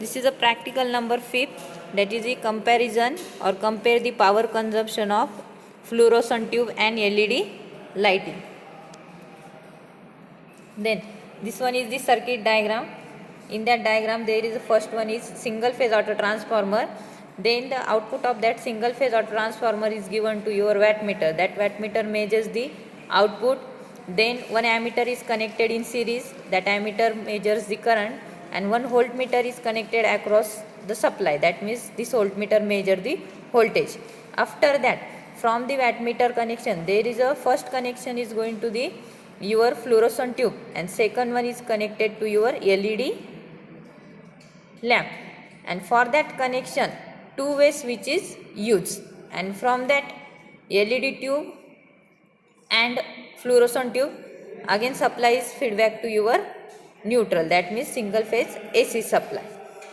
This is a practical number 5th, that is the comparison or compare the power consumption of fluorescent tube and LED lighting. Then this one is the circuit diagram. In that diagram there is the first one is single phase auto transformer. Then the output of that single phase auto transformer is given to your wattmeter. That wattmeter measures the output. Then one ammeter is connected in series. That ammeter measures the current, and one voltmeter is connected across the supply. That means this voltmeter measure the voltage. After that, from the wattmeter connection, there is a first connection is going to the your fluorescent tube, and second one is connected to your LED lamp. And for that connection, two-way switch is used, and from that LED tube and fluorescent tube again supply is feedback to your neutral, that means single phase AC supply.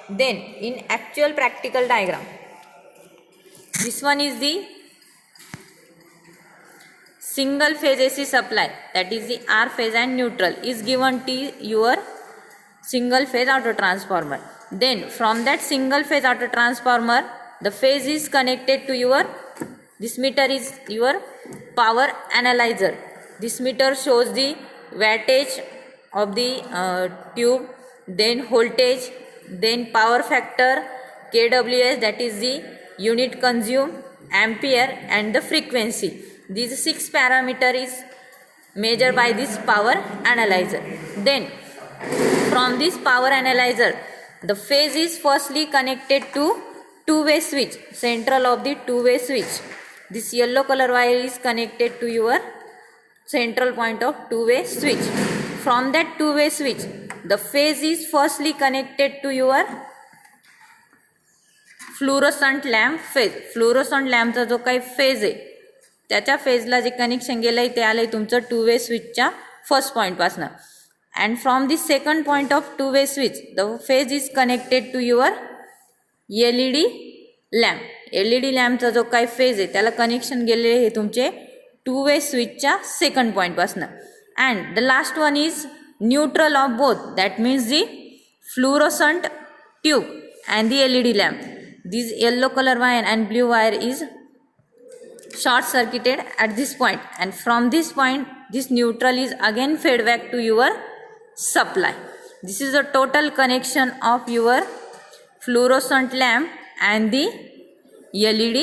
Then in actual practical diagram, this one is the single phase AC supply, that is the R phase and neutral is given to your single phase auto transformer. Then from that single phase auto transformer, the phase is connected to your, this meter is your power analyzer. This meter shows the wattage of the tube, then voltage, then power factor, kWh, that is the unit consumed, ampere, and the frequency. These 6 parameter is measured by this power analyzer. Then from this power analyzer, the phase is firstly connected to two-way switch, central of the two-way switch. This yellow color wire is connected to your central point of two-way switch. From that two-way switch, the phase is firstly connected to your fluorescent lamp phase. Fluorescent लॅम्पचा जो काही phase आहे त्याच्या फेजला जे connection गेलं आहे ते आलं आहे तुमचं टू वे स्विचच्या फर्स्ट पॉईंटपासनं. And from this second point of two way switch, the phase is connected to your LED lamp. LED लॅम्पचा जो काही फेज आहे त्याला कनेक्शन गेले हे तुमचे टू वे स्विचच्या सेकंड पॉईंटपासनं. And the last one is neutral of both, that means the fluorescent tube and the LED lamp. This yellow colour wire and blue wire is short circuited at this point, and from this point this neutral is again fed back to your supply. This is the total connection of your fluorescent lamp and the LED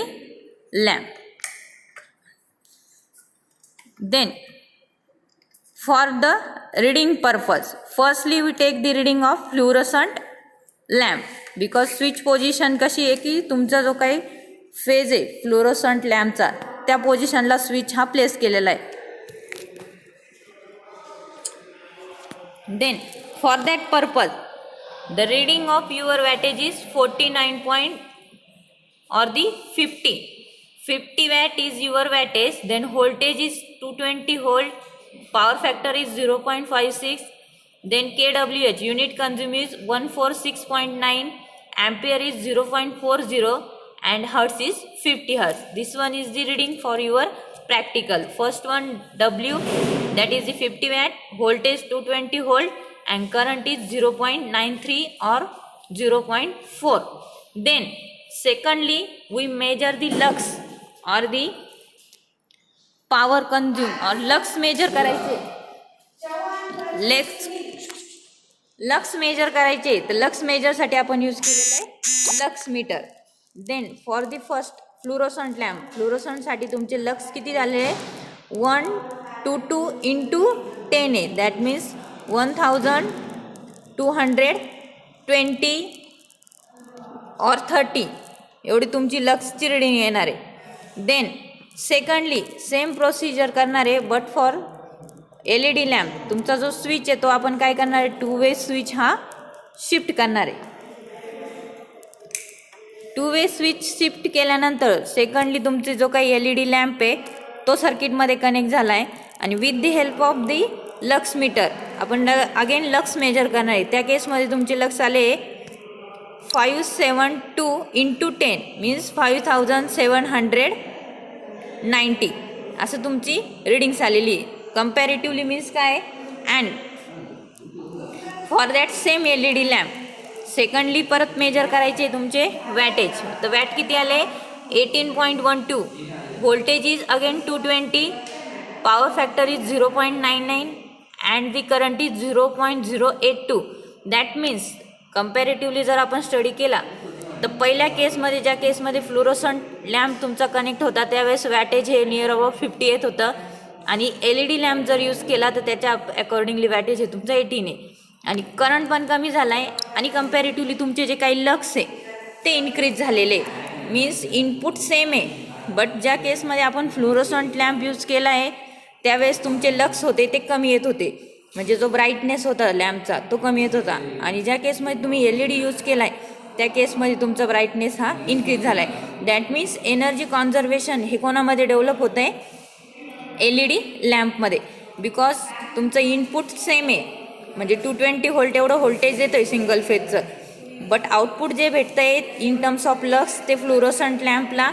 lamp. Then for the reading purpose, firstly we take the reading of fluorescent lamp, because switch position कशी आहे की तुमचा जो काही phase आहे fluorescent लॅम्पचा त्या पोझिशनला switch हा प्लेस केलेला आहे. Then for that purpose the reading of your wattage is 49 point और the 50 watt is your wattage. Then voltage is 220 volt, power factor is 0.56, then kWh unit consume is 146.9, ampere is 0.40, and hertz is 50 hertz. This one is the reading for your practical. First one W, that is the 50 watt, voltage 220 volt, and current is 0.93 or 0.4. Then secondly we measure the lux or the power consumed, or lux measure करायचे. Lux measure करायचे तर lux मेजरसाठी आपण use केलेलं आहे lux meter. Then for the first fluorescent lamp, फ्लुरोसंटसाठी तुमचे lux किती झाले आहे 122 × 10 आहे, दॅट मीन्स 1220 और 30 एवढी तुमची लक्सची रिडिंग येणार आहे. देन सेकंडली सेम प्रोसिजर करणार आहे, बट फॉर LED लॅम्प तुमचा जो स्विच आहे तो आपण काय करणार आहे टू वे स्विच हा शिफ्ट करणार आहे. टू वे स्विच शिफ्ट केल्यानंतर सेकंडली तुमचे जो काही LED लॅम्प आहे तो सर्किटमध्ये कनेक्ट झाला आहे, आणि with the help of the lux meter आपण अगेन लक्स मेजर करणार आहे. त्या केसमध्ये तुमचे लक्स आले 572 × 10 मीन्स 5790 असं तुमची रिडिंग्स आलेली आहे. कंपॅरेटिव्हली मीन्स काय, and for that same LED lamp secondly परत मेजर करायचे तुमचे वॅटेज. तर वॅट किती आले 18.12. Voltage is again 220. Power factor is 0.99 and the current is 0.082. That means comparatively जर आपण स्टडी केला तर पहिल्या केसमध्ये, ज्या केसमध्ये फ्लोरोसंट लॅम्प तुमचा कनेक्ट होता त्यावेळेस वॅटेज हे नियर अबाउट 50 येत होतं आणि LED लॅम्प जर यूज केला तर त्याच्या अकॉर्डिंगली वॅटेज हे तुमचं 18 आहे आणि करंट पण कमी झाला आहे आणि कंपॅरेटिव्हली तुमचे जे काही लक्स आहे ते इन्क्रीज झालेले. मीन्स इनपुट सेम आहे बट ज्या केसमध्ये आपण फ्लोरोसंट लॅम्प यूज केला आहे त्यावेळेस तुमचे लक्स होते ते कमी येत होते, म्हणजे जो ब्राईटनेस होता लॅम्पचा तो कमी येत होता. आणि ज्या केसमध्ये तुम्ही LED यूज केला आहे त्या केसमध्ये तुमचा ब्राईटनेस हा इन्क्रीज झाला आहे. दॅट मीन्स एनर्जी कॉन्झर्वेशन हे कोणामध्ये डेव्हलप होतं आहे LED लॅम्पमध्ये, बिकॉज तुमचं इनपुट सेम आहे, म्हणजे 220 व्होल्ट एवढं व्होल्टेज येतं आहे सिंगल फेजचं, बट आउटपुट जे भेटतं आहे इन टर्म्स ऑफ लक्स ते फ्लोरोसंट लॅम्पला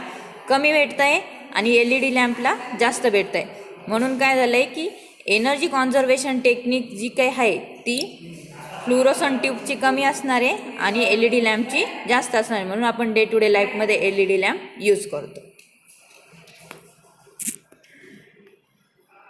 कमी भेटतं आहे आणि LED लॅम्पला जास्त भेटतं आहे. म्हणून काय झालं आहे की एनर्जी कॉन्झर्वेशन टेक्निक जी काही आहे ती फ्लोरोसंट ट्यूबची कमी असणार आहे आणि LED लॅम्पची जास्त असणार आहे. म्हणून आपण डे टू डे लाईफमध्ये LED लॅम्प यूज करतो.